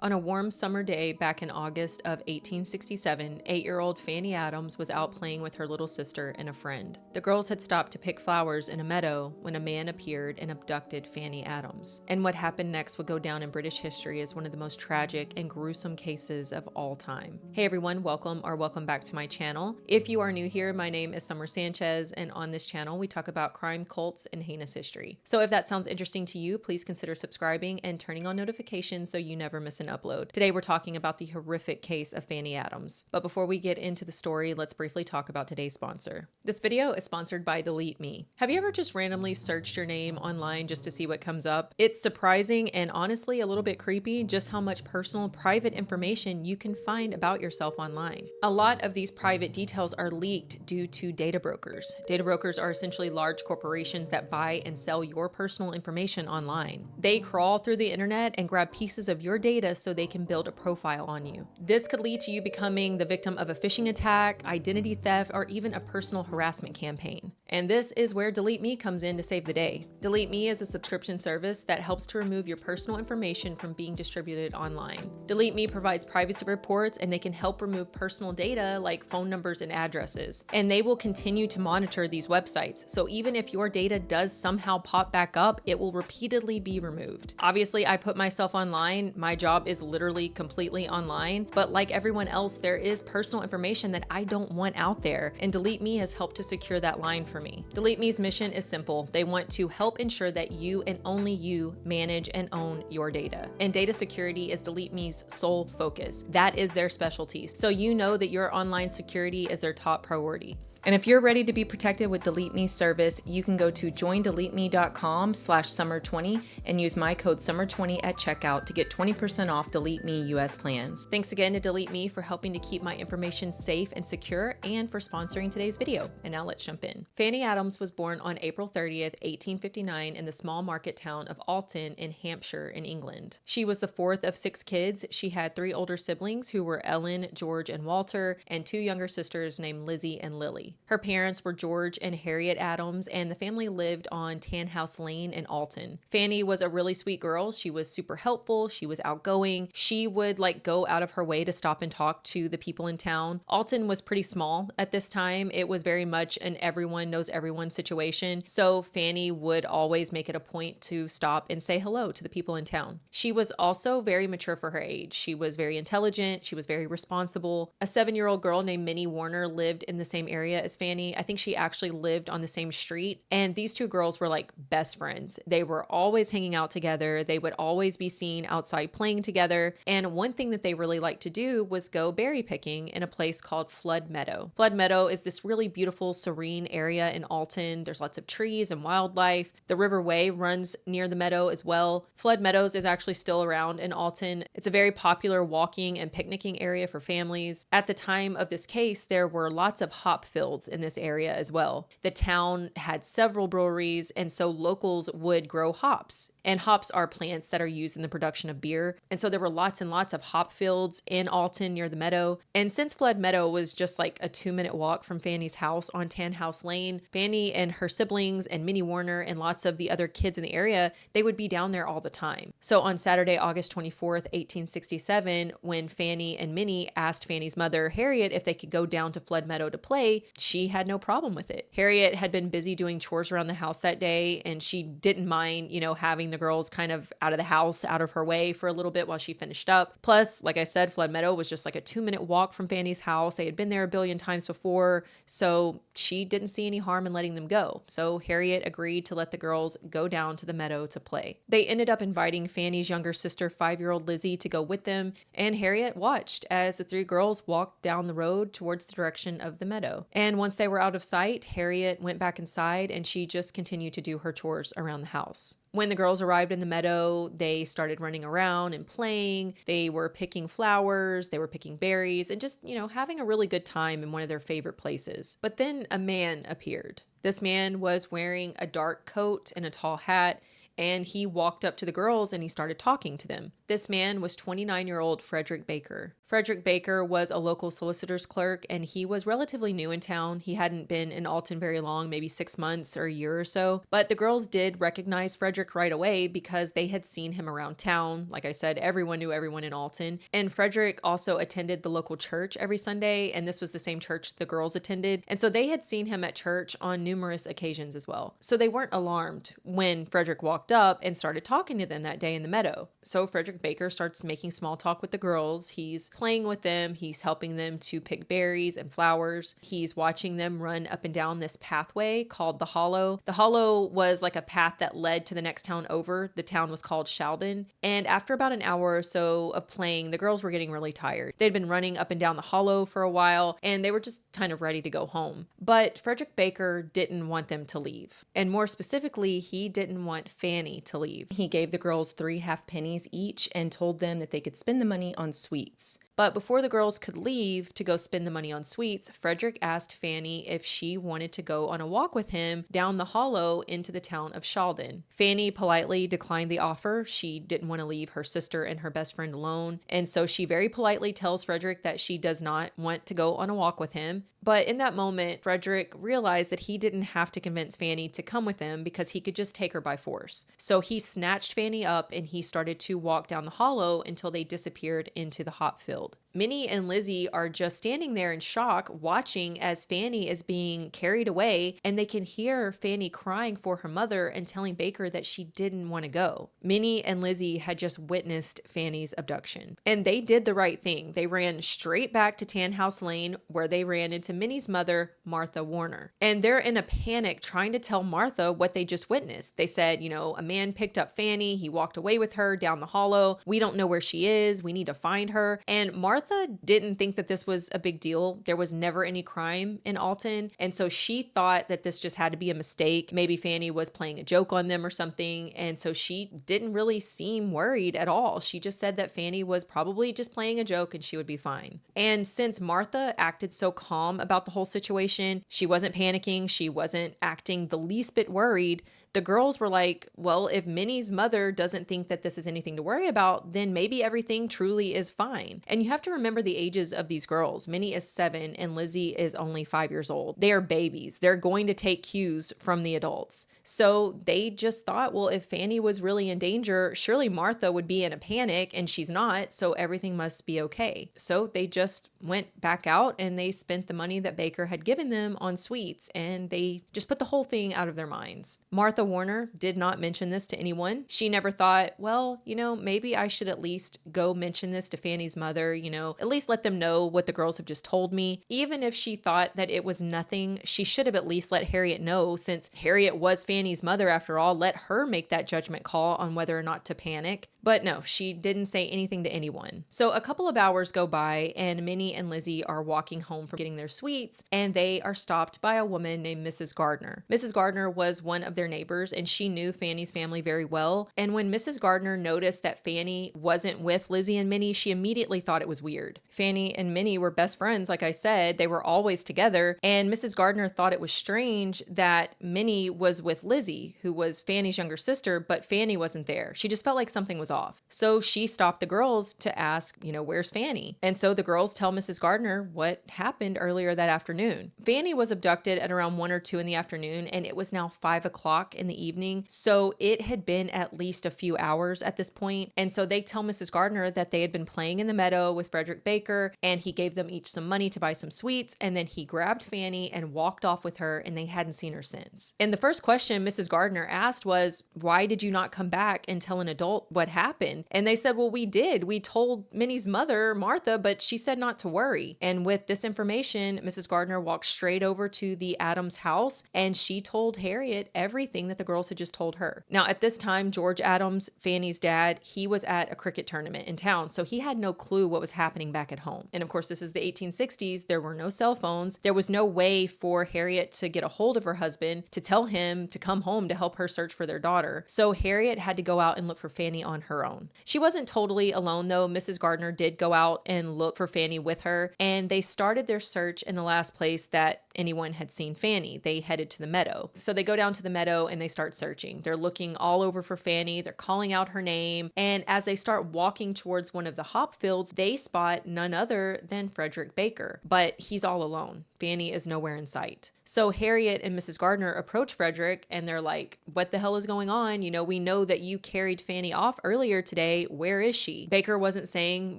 On a warm summer day back in August of 1867, 8-year-old Fanny Adams was out playing with her little sister and a friend. The girls had stopped to pick flowers in a meadow when a man appeared and abducted Fanny Adams. And what happened next would go down in British history as one of the most tragic and gruesome cases of all time. Hey everyone, welcome back to my channel. If you are new here, my name is Sommer Sanchez, and on this channel we talk about crime, cults, and heinous history. So if that sounds interesting to you, please consider subscribing and turning on notifications so you never miss an upload. Today we're talking about the horrific case of Fanny Adams. But before we get into the story, let's briefly talk about today's sponsor. This video is sponsored by Delete Me. Have you ever just randomly searched your name online just to see what comes up? It's surprising and honestly a little bit creepy just how much personal, private information you can find about yourself online. A lot of these private details are leaked due to data brokers. Data brokers are essentially large corporations that buy and sell your personal information online. They crawl through the internet and grab pieces of your data so they can build a profile on you. This could lead to you becoming the victim of a phishing attack, identity theft, or even a personal harassment campaign. And this is where Delete Me comes in to save the day. Delete Me is a subscription service that helps to remove your personal information from being distributed online. Delete Me provides privacy reports, and they can help remove personal data like phone numbers and addresses. And they will continue to monitor these websites. So even if your data does somehow pop back up, it will repeatedly be removed. Obviously, I put myself online. My job is literally completely online, but like everyone else, there is personal information that I don't want out there, and Delete Me has helped to secure that line for me. Delete Me's mission is simple. They want to help ensure that you and only you manage and own your data. And data security is Delete Me's sole focus. That is their specialty. So you know that your online security is their top priority. And if you're ready to be protected with Delete Me service, you can go to joindeleteme.com/summer20 and use my code summer20 at checkout to get 20% off Delete Me US plans. Thanks again to Delete Me for helping to keep my information safe and secure and for sponsoring today's video. And now let's jump in. Fanny Adams was born on April 30th, 1859 in the small market town of Alton in Hampshire in England. She was the fourth of 6 kids. She had 3 older siblings who were Ellen, George, and Walter, and 2 younger sisters named Lizzie and Lily. Her parents were George and Harriet Adams, and the family lived on Tannhouse Lane in Alton. Fanny was a really sweet girl. She was super helpful. She was outgoing. She would go out of her way to stop and talk to the people in town. Alton was pretty small at this time. It was very much an everyone knows everyone situation. So Fanny would always make it a point to stop and say hello to the people in town. She was also very mature for her age. She was very intelligent. She was very responsible. A 7-year-old girl named Minnie Warner lived in the same area as Fanny. I think she actually lived on the same street, and these 2 girls were like best friends. They were always hanging out together. They would always be seen outside playing together. And one thing that they really liked to do was go berry picking in a place called Flood Meadow. Flood Meadow is this really beautiful, serene area in Alton. There's lots of trees and wildlife. The River Way runs near the meadow as well. Flood Meadows is actually still around in Alton. It's a very popular walking and picnicking area for families. At the time of this case, there were lots of hop fields in this area as well. The town had several breweries, and so locals would grow hops. And hops are plants that are used in the production of beer. And so there were lots and lots of hop fields in Alton near the meadow. And since Flood Meadow was just like a 2-minute walk from Fanny's house on Tannhouse Lane, Fanny and her siblings and Minnie Warner and lots of the other kids in the area, they would be down there all the time. So on Saturday, August 24th, 1867, when Fanny and Minnie asked Fanny's mother, Harriet, if they could go down to Flood Meadow to play, she had no problem with it. Harriet had been busy doing chores around the house that day, and she didn't mind, having the girls kind of out of the house, out of her way for a little bit while she finished up. Plus, like I said, Flood Meadow was just like a 2-minute walk from Fanny's house. They had been there a billion times before, so she didn't see any harm in letting them go. So Harriet agreed to let the girls go down to the meadow to play. They ended up inviting Fanny's younger sister, 5-year-old Lizzie, to go with them, and Harriet watched as the 3 girls walked down the road towards the direction of the meadow. And once they were out of sight, Harriet went back inside and she just continued to do her chores around the house. When the girls arrived in the meadow, they started running around and playing. They were picking flowers, they were picking berries, and just, having a really good time in one of their favorite places. But then a man appeared. This man was wearing a dark coat and a tall hat, and he walked up to the girls and he started talking to them. This man was 29-year-old Frederick Baker. Frederick Baker was a local solicitor's clerk, and he was relatively new in town. He hadn't been in Alton very long, maybe 6 months or a year or so. But the girls did recognize Frederick right away because they had seen him around town. Like I said, everyone knew everyone in Alton. And Frederick also attended the local church every Sunday, and this was the same church the girls attended. And so they had seen him at church on numerous occasions as well. So they weren't alarmed when Frederick walked up and started talking to them that day in the meadow. So Frederick Baker starts making small talk with the girls. He's playing with them. He's helping them to pick berries and flowers. He's watching them run up and down this pathway called the Hollow. The Hollow was like a path that led to the next town over. The town was called Sheldon. And after about an hour or so of playing, the girls were getting really tired. They'd been running up and down the Hollow for a while, and they were just kind of ready to go home. But Frederick Baker didn't want them to leave. And more specifically, he didn't want Fanny to leave. He gave the girls 3 half pennies each and told them that they could spend the money on sweets. But before the girls could leave to go spend the money on sweets, Frederick asked Fanny if she wanted to go on a walk with him down the Hollow into the town of Sheldon. Fanny politely declined the offer. She didn't want to leave her sister and her best friend alone. And so she very politely tells Frederick that she does not want to go on a walk with him. But in that moment, Frederick realized that he didn't have to convince Fanny to come with him because he could just take her by force. So he snatched Fanny up and he started to walk down the Hollow until they disappeared into the hop field. Minnie and Lizzie are just standing there in shock, watching as Fanny is being carried away, and they can hear Fanny crying for her mother and telling Baker that she didn't want to go. Minnie and Lizzie had just witnessed Fanny's abduction, and they did the right thing. They ran straight back to Tannhouse Lane, where they ran into Minnie's mother, Martha Warner. And they're in a panic trying to tell Martha what they just witnessed. They said, a man picked up Fanny, he walked away with her down the Hollow. We don't know where she is. We need to find her. And Martha didn't think that this was a big deal. There was never any crime in Alton. And so she thought that this just had to be a mistake. Maybe Fanny was playing a joke on them or something. And so she didn't really seem worried at all. She just said that Fanny was probably just playing a joke and she would be fine. And since Martha acted so calm about the whole situation, she wasn't panicking. She wasn't acting the least bit worried. The girls were like, well, if Minnie's mother doesn't think that this is anything to worry about, then maybe everything truly is fine. And you have to remember the ages of these girls. Minnie is 7 and Lizzie is only 5 years old. They are babies. They're going to take cues from the adults. So they just thought, well, if Fanny was really in danger, surely Martha would be in a panic, and she's not, so everything must be okay. So they just went back out and they spent the money that Baker had given them on sweets, and they just put the whole thing out of their minds. Martha Warner did not mention this to anyone. She never thought, well, maybe I should at least go mention this to Fanny's mother, at least let them know what the girls have just told me. Even if she thought that it was nothing, she should have at least let Harriet know, since Harriet was Fanny's mother after all. Let her make that judgment call on whether or not to panic. But no, she didn't say anything to anyone. So a couple of hours go by and Minnie and Lizzie are walking home from getting their sweets, and they are stopped by a woman named Mrs. Gardner. Mrs. Gardner was one of their neighbors, and she knew Fanny's family very well. And when Mrs. Gardner noticed that Fanny wasn't with Lizzie and Minnie, she immediately thought it was weird. Fanny and Minnie were best friends, like I said. They were always together, and Mrs. Gardner thought it was strange that Minnie was with Lizzie, who was Fanny's younger sister, but Fanny wasn't there. She just felt like something was off. So she stopped the girls to ask, where's Fanny? And so the girls tell Mrs. Gardner what happened earlier that afternoon. Fanny was abducted at around 1 or 2 in the afternoon, and it was now 5 o'clock in the evening. So it had been at least a few hours at this point. And so they tell Mrs. Gardner that they had been playing in the meadow with Frederick Baker, and he gave them each some money to buy some sweets. And then he grabbed Fanny and walked off with her, and they hadn't seen her since. And the first question Mrs. Gardner asked was, why did you not come back and tell an adult what happened? And they said, well, we did. We told Minnie's mother, Martha, but she said not to worry. And with this information, Mrs. Gardner walked straight over to the Adams house, and she told Harriet everything that the girls had just told her. Now, at this time, George Adams, Fanny's dad, he was at a cricket tournament in town, so he had no clue what was happening back at home. And of course, this is the 1860s. There were no cell phones. There was no way for Harriet to get a hold of her husband to tell him to come home to help her search for their daughter. So Harriet had to go out and look for Fanny on her own. She wasn't totally alone, though. Mrs. Gardner did go out and look for Fanny with her, and they started their search in the last place that anyone had seen Fanny. They headed to the meadow. So they go down to the meadow and they start searching. They're looking all over for Fanny. They're calling out her name. And as they start walking towards one of the hop fields, they spot spot none other than Frederick Baker, but he's all alone. Fanny is nowhere in sight. So Harriet and Mrs. Gardner approach Frederick and they're like, what the hell is going on? We know that you carried Fanny off earlier today. Where is she? Baker wasn't saying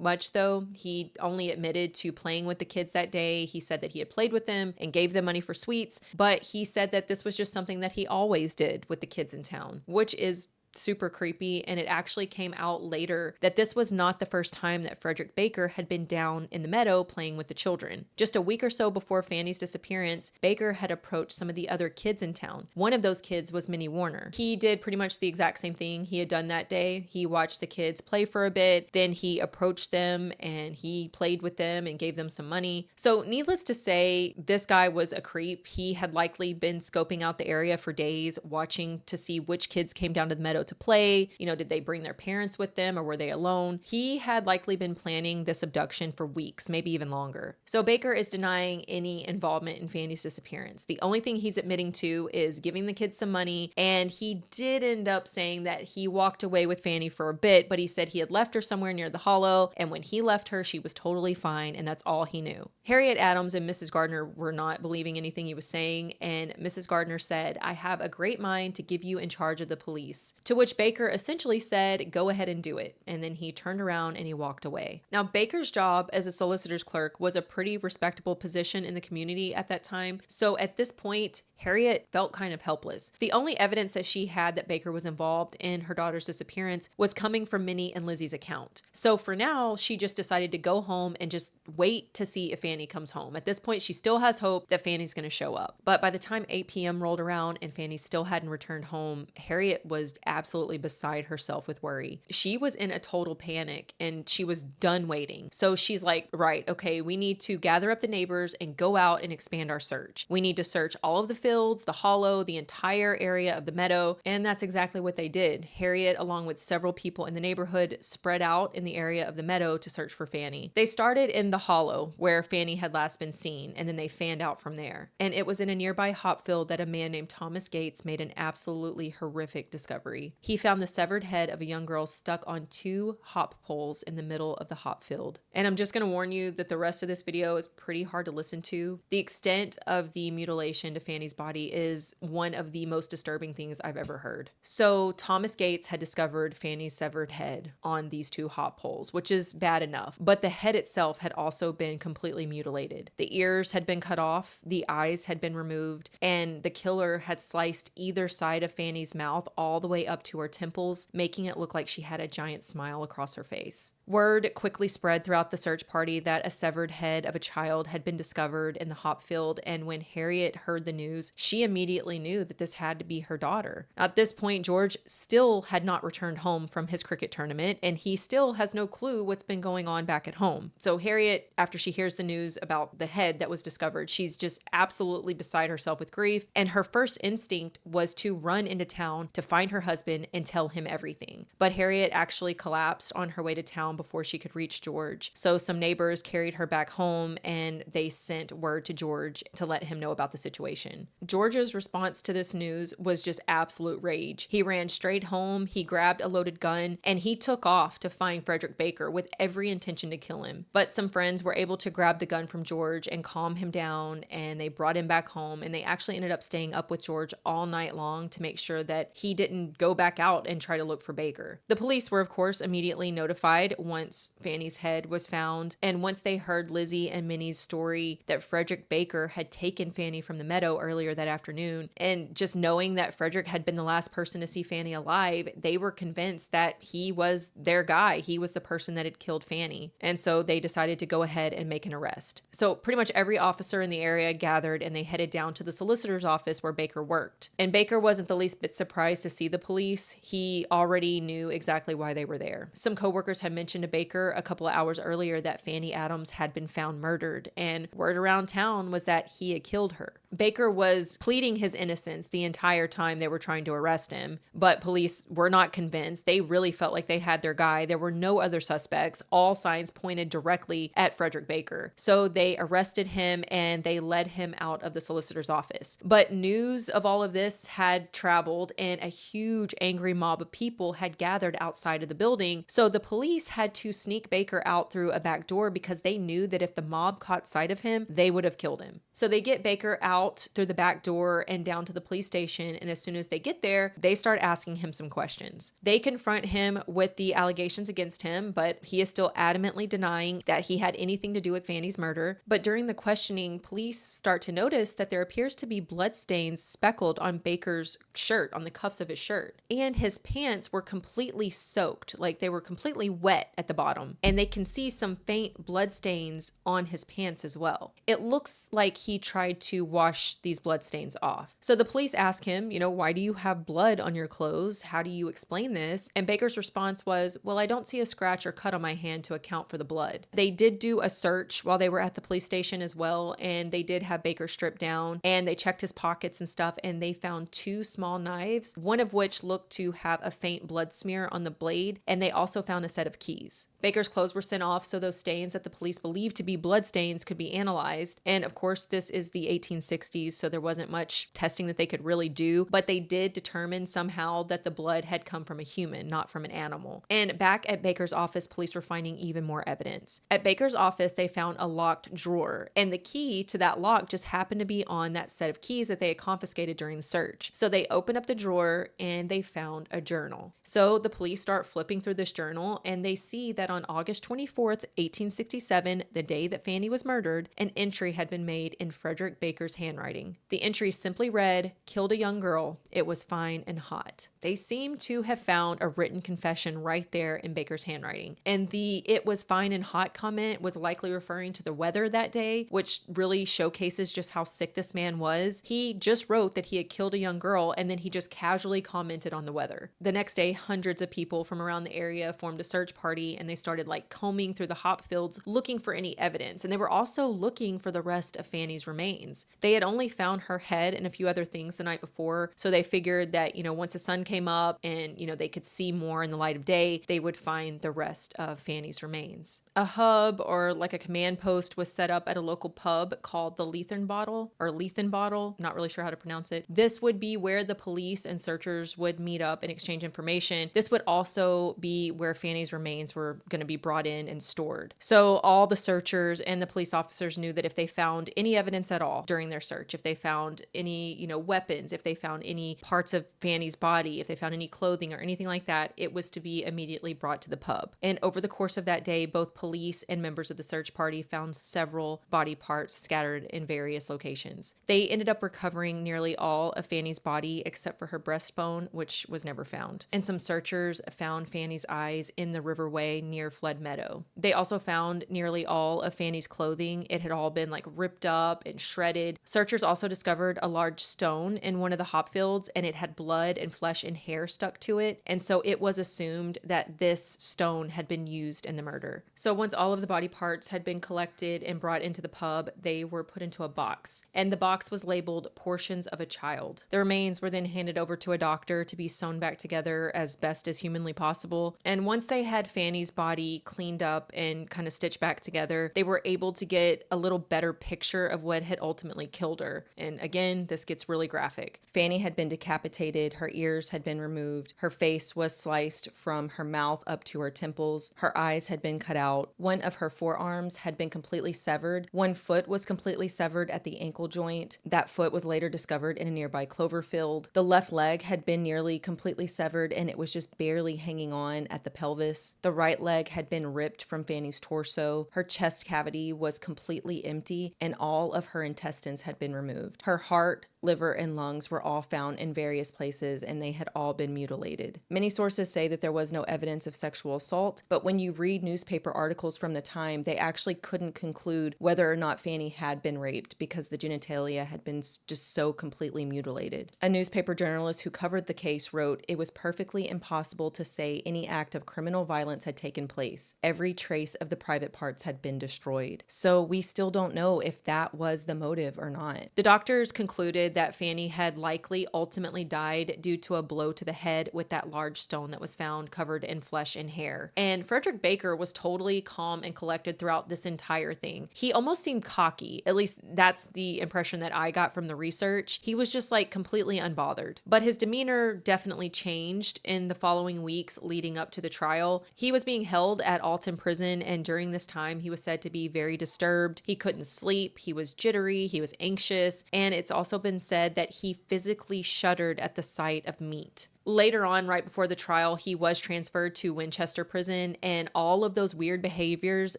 much though. He only admitted to playing with the kids that day. He said that he had played with them and gave them money for sweets, but he said that this was just something that he always did with the kids in town, which is super creepy. And it actually came out later that this was not the first time that Frederick Baker had been down in the meadow playing with the children. Just a week or so before Fanny's disappearance, Baker had approached some of the other kids in town. One of those kids was Minnie Warner. He did pretty much the exact same thing he had done that day. He watched the kids play for a bit, then he approached them and he played with them and gave them some money. So needless to say, this guy was a creep. He had likely been scoping out the area for days, watching to see which kids came down to the meadow to play. Did they bring their parents with them or were they alone? He had likely been planning this abduction for weeks, maybe even longer. So Baker is denying any involvement in Fanny's disappearance. The only thing he's admitting to is giving the kids some money, and he did end up saying that he walked away with Fanny for a bit, but he said he had left her somewhere near the hollow, and when he left her, she was totally fine, and that's all he knew. Harriet Adams and Mrs. Gardner were not believing anything he was saying, and Mrs. Gardner said, "I have a great mind to give you in charge of the police," to which Baker essentially said, "Go ahead and do it." And then he turned around and he walked away. Now, Baker's job as a solicitor's clerk was a pretty respectable position in the community at that time. So at this point, Harriet felt kind of helpless. The only evidence that she had that Baker was involved in her daughter's disappearance was coming from Minnie and Lizzie's account. So for now, she just decided to go home and just wait to see if Fanny comes home. At this point, she still has hope that Fanny's going to show up. But by the time 8 p.m. rolled around and Fanny still hadn't returned home, Harriet was absolutely beside herself with worry. She was in a total panic and she was done waiting. So she's like, right, okay, we need to gather up the neighbors and go out and expand our search. We need to search all of the fields, the hollow, the entire area of the meadow. And that's exactly what they did. Harriet, along with several people in the neighborhood, spread out in the area of the meadow to search for Fanny. They started in the hollow where Fanny had last been seen, and then they fanned out from there. And it was in a nearby hop field that a man named Thomas Gates made an absolutely horrific discovery. He found the severed head of a young girl stuck on 2 hop poles in the middle of the hop field. And I'm just going to warn you that the rest of this video is pretty hard to listen to. The extent of the mutilation to Fanny's body is one of the most disturbing things I've ever heard. So Thomas Gates had discovered Fanny's severed head on these 2 hop poles, which is bad enough, but the head itself had also been completely mutilated. The ears had been cut off, the eyes had been removed, and the killer had sliced either side of Fanny's mouth all the way up to her temples, making it look like she had a giant smile across her face. Word quickly spread throughout the search party that a severed head of a child had been discovered in the hop field, and when Harriet heard the news, she immediately knew that this had to be her daughter. At this point, George still had not returned home from his cricket tournament, and he still has no clue what's been going on back at home. So Harriet, after she hears the news about the head that was discovered, she's just absolutely beside herself with grief, and her first instinct was to run into town to find her husband and tell him everything. But Harriet actually collapsed on her way to town before she could reach George. So some neighbors carried her back home and they sent word to George to let him know about the situation. George's response to this news was just absolute rage. He ran straight home, he grabbed a loaded gun, and he took off to find Frederick Baker with every intention to kill him. But some friends were able to grab the gun from George and calm him down, and they brought him back home, and they actually ended up staying up with George all night long to make sure that he didn't go back out and try to look for Baker. The police were, of course, immediately notified once Fanny's head was found, and once they heard Lizzie and Minnie's story that Frederick Baker had taken Fanny from the meadow earlier that afternoon, and just knowing that Frederick had been the last person to see Fanny alive, they were convinced that he was their guy. He was the person that had killed Fanny. And so they decided to go ahead and make an arrest. So pretty much every officer in the area gathered and they headed down to the solicitor's office where Baker worked. And Baker wasn't the least bit surprised to see the police. He already knew exactly why they were there. Some coworkers had mentioned to Baker a couple of hours earlier that Fanny Adams had been found murdered, and word around town was that he had killed her. Baker was pleading his innocence the entire time they were trying to arrest him, but police were not convinced. They really felt like they had their guy. There were no other suspects. All signs pointed directly at Frederick Baker. So they arrested him and they led him out of the solicitor's office. But news of all of this had traveled, and a huge huge angry mob of people had gathered outside of the building. So the police had to sneak Baker out through a back door because they knew that if the mob caught sight of him, they would have killed him. So they get Baker out through the back door and down to the police station. And as soon as they get there, they start asking him some questions. They confront him with the allegations against him, but he is still adamantly denying that he had anything to do with Fanny's murder. But during the questioning, police start to notice that there appears to be bloodstains speckled on Baker's shirt, on the cuffs of his shirt. And his pants were completely soaked, like they were completely wet at the bottom. And they can see some faint bloodstains on his pants as well. It looks like he tried to wash these bloodstains off. So the police ask him, why do you have blood on your clothes? How do you explain this? And Baker's response was, well, I don't see a scratch or cut on my hand to account for the blood. They did do a search while they were at the police station as well, and they did have Baker stripped down, and they checked his pockets and stuff, and they found 2 small knives, one of which looked to have a faint blood smear on the blade, and they also found a set of keys. Baker's clothes were sent off so those stains that the police believed to be blood stains could be analyzed. And of course, this is the 1860s, so there wasn't much testing that they could really do, but they did determine somehow that the blood had come from a human, not from an animal. And back at Baker's office, police were finding even more evidence. At Baker's office, they found a locked drawer, and the key to that lock just happened to be on that set of keys that they had confiscated during the search. So they opened up the drawer and they found a journal. So the police start flipping through this journal, and they see that on August 24th, 1867, the day that Fanny was murdered, an entry had been made in Frederick Baker's handwriting. The entry simply read, "Killed a young girl. It was fine and hot." They seem to have found a written confession right there in Baker's handwriting. And the "it was fine and hot" comment was likely referring to the weather that day, which really showcases just how sick this man was. He just wrote that he had killed a young girl, and then he just casually commented on the weather. The next day, hundreds of people from around the area formed a search party, and they started combing through the hop fields looking for any evidence. And they were also looking for the rest of Fanny's remains. They had only found her head and a few other things the night before, so they figured that, once the sun came up and, they could see more in the light of day, they would find the rest of Fanny's remains. A hub, or a command post, was set up at a local pub called the Lethen Bottle, not really sure how to pronounce it. This would be where the police and searchers would meet up and exchange information. This would also be where Fanny's remains were going to be brought in and stored. So all the searchers and the police officers knew that if they found any evidence at all during their search, if they found any, weapons, if they found any parts of Fanny's body, if they found any clothing or anything like that, it was to be immediately brought to the pub. And over the course of that day, both police and members of the search party found several body parts scattered in various locations. They ended up recovering nearly all of Fanny's body except for her breastbone, which was never found. And some searchers found Fanny's eyes in the riverway near Flood Meadow. They also found nearly all of Fanny's clothing. It had all been ripped up and shredded. Searchers also discovered a large stone in one of the hop fields, and it had blood and flesh and hair stuck to it. And so it was assumed that this stone had been used in the murder. So once all of the body parts had been collected and brought into the pub, they were put into a box, and the box was labeled "Portions of a Child." The remains were then handed over to a doctor to be sewn back together as best as humanly possible. And once they had Fanny's body cleaned up and kind of stitched back together, they were able to get a little better picture of what had ultimately killed her. And again, this gets really graphic. Fanny had been decapitated, her ears had been removed, her face was sliced from her mouth up to her temples, her eyes had been cut out, one of her forearms had been completely severed, one foot was completely severed at the ankle joint. That foot was later discovered in a nearby clover field. The left leg had been nearly completely severed, and it was just barely hanging on at the pelvis. The right leg had been ripped from Fanny's torso. Her chest cavity was completely empty, and all of her intestines had been removed. Her heart, liver, and lungs were all found in various places, and they had all been mutilated. Many sources say that there was no evidence of sexual assault, but when you read newspaper articles from the time, they actually couldn't conclude whether or not Fanny had been raped because the genitalia had been just so completely mutilated. A newspaper journalist who covered the case wrote, "It was perfectly impossible to say any act of criminal violence had taken place. Every trace of the private parts had been destroyed." So we still don't know if that was the motive or not. The doctors concluded that Fanny had likely ultimately died due to a blow to the head with that large stone that was found covered in flesh and hair. And Frederick Baker was totally calm and collected throughout this entire thing. He almost seemed cocky. At least that's the impression that I got from the research. He was just completely unbothered. But his demeanor definitely changed in the following weeks leading up to the trial. He was being held at Alton Prison, and during this time, he was said to be very disturbed. He couldn't sleep, he was jittery, he was anxious, and it's also been said that he physically shuddered at the sight of meat. Later on, right before the trial, he was transferred to Winchester Prison, and all of those weird behaviors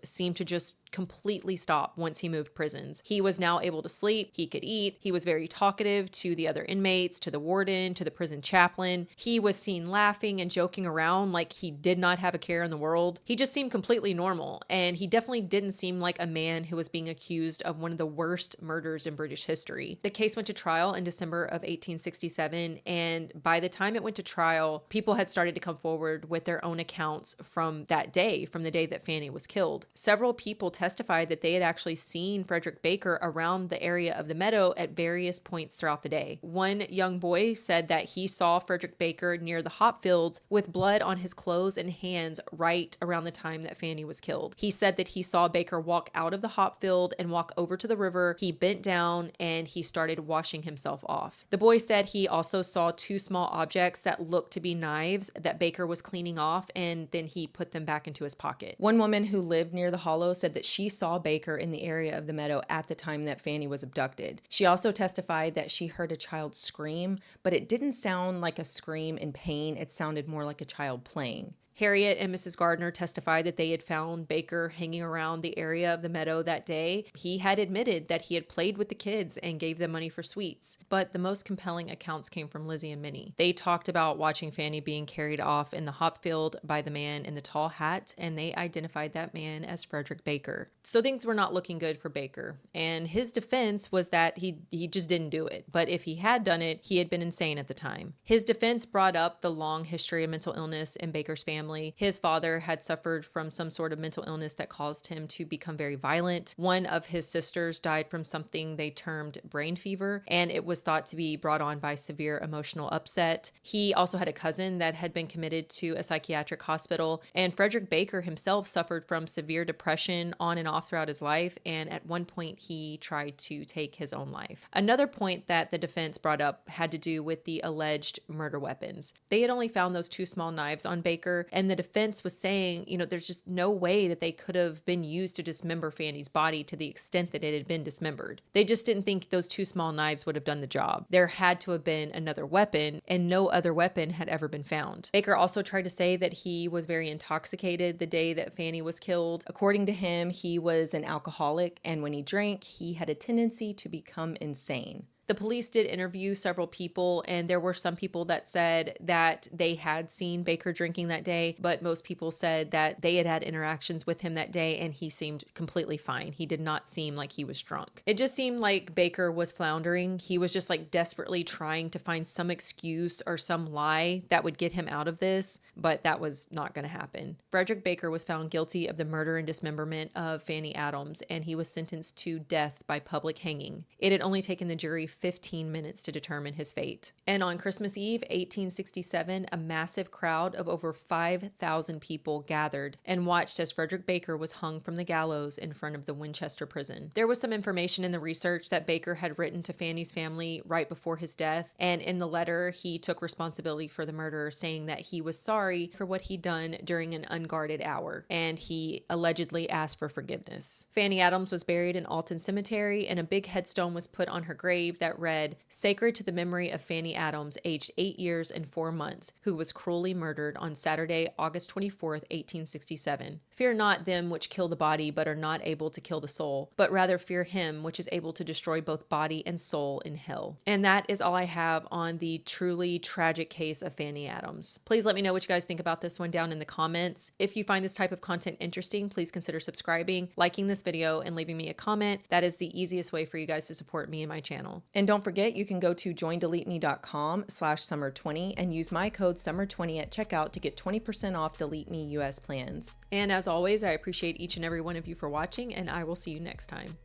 seemed to just completely stop once he moved prisons. He was now able to sleep, he could eat, he was very talkative to the other inmates, to the warden, to the prison chaplain. He was seen laughing and joking around like he did not have a care in the world. He just seemed completely normal, and he definitely didn't seem like a man who was being accused of one of the worst murders in British history. The case went to trial in December of 1867, and by the time it went to trial, people had started to come forward with their own accounts from that day, from the day that Fanny was killed. Several people testified that they had actually seen Frederick Baker around the area of the meadow at various points throughout the day. One young boy said that he saw Frederick Baker near the hop fields with blood on his clothes and hands right around the time that Fanny was killed. He said that he saw Baker walk out of the hop field and walk over to the river. He bent down and he started washing himself off. The boy said he also saw two small objects that looked to be knives that Baker was cleaning off, and then he put them back into his pocket. One woman who lived near the hollow said that she saw Baker in the area of the meadow at the time that Fanny was abducted. She also testified that she heard a child scream, but it didn't sound like a scream in pain. It sounded more like a child playing. Harriet and Mrs. Gardner testified that they had found Baker hanging around the area of the meadow that day. He had admitted that he had played with the kids and gave them money for sweets, but the most compelling accounts came from Lizzie and Minnie. They talked about watching Fanny being carried off in the hop field by the man in the tall hat, and they identified that man as Frederick Baker. So things were not looking good for Baker, and his defense was that he just didn't do it, but if he had done it, he had been insane at the time. His defense brought up the long history of mental illness in Baker's family. His father had suffered from some sort of mental illness that caused him to become very violent. One of his sisters died from something they termed brain fever, and it was thought to be brought on by severe emotional upset. He also had a cousin that had been committed to a psychiatric hospital, and Frederick Baker himself suffered from severe depression on and off throughout his life, and at one point he tried to take his own life. Another point that the defense brought up had to do with the alleged murder weapons. They had only found those two small knives on Baker, and the defense was saying, there's just no way that they could have been used to dismember Fanny's body to the extent that it had been dismembered. They just didn't think those two small knives would have done the job. There had to have been another weapon, and no other weapon had ever been found. Baker also tried to say that he was very intoxicated the day that Fanny was killed. According to him, he was an alcoholic, and when he drank, he had a tendency to become insane. The police did interview several people, and there were some people that said that they had seen Baker drinking that day, but most people said that they had had interactions with him that day and he seemed completely fine. He did not seem like he was drunk. It just seemed like Baker was floundering. He was just like desperately trying to find some excuse or some lie that would get him out of this, but that was not going to happen. Frederick Baker was found guilty of the murder and dismemberment of Fanny Adams, and he was sentenced to death by public hanging. It had only taken the jury 15 minutes to determine his fate. And on Christmas Eve, 1867, a massive crowd of over 5,000 people gathered and watched as Frederick Baker was hung from the gallows in front of the Winchester prison. There was some information in the research that Baker had written to Fanny's family right before his death, and in the letter, he took responsibility for the murder, saying that he was sorry for what he'd done during an unguarded hour, and he allegedly asked for forgiveness. Fanny Adams was buried in Alton Cemetery, and a big headstone was put on her grave that read, "Sacred to the memory of Fanny Adams, aged 8 years and 4 months, who was cruelly murdered on Saturday, August 24th, 1867. Fear not them which kill the body, but are not able to kill the soul, but rather fear him which is able to destroy both body and soul in hell." And that is all I have on the truly tragic case of Fanny Adams. Please let me know what you guys think about this one down in the comments. If you find this type of content interesting, please consider subscribing, liking this video, and leaving me a comment. That is the easiest way for you guys to support me and my channel. And don't forget, you can go to joindeleteme.com/summer20 and use my code summer20 at checkout to get 20% off Delete Me US plans. And as always, I appreciate each and every one of you for watching, and I will see you next time.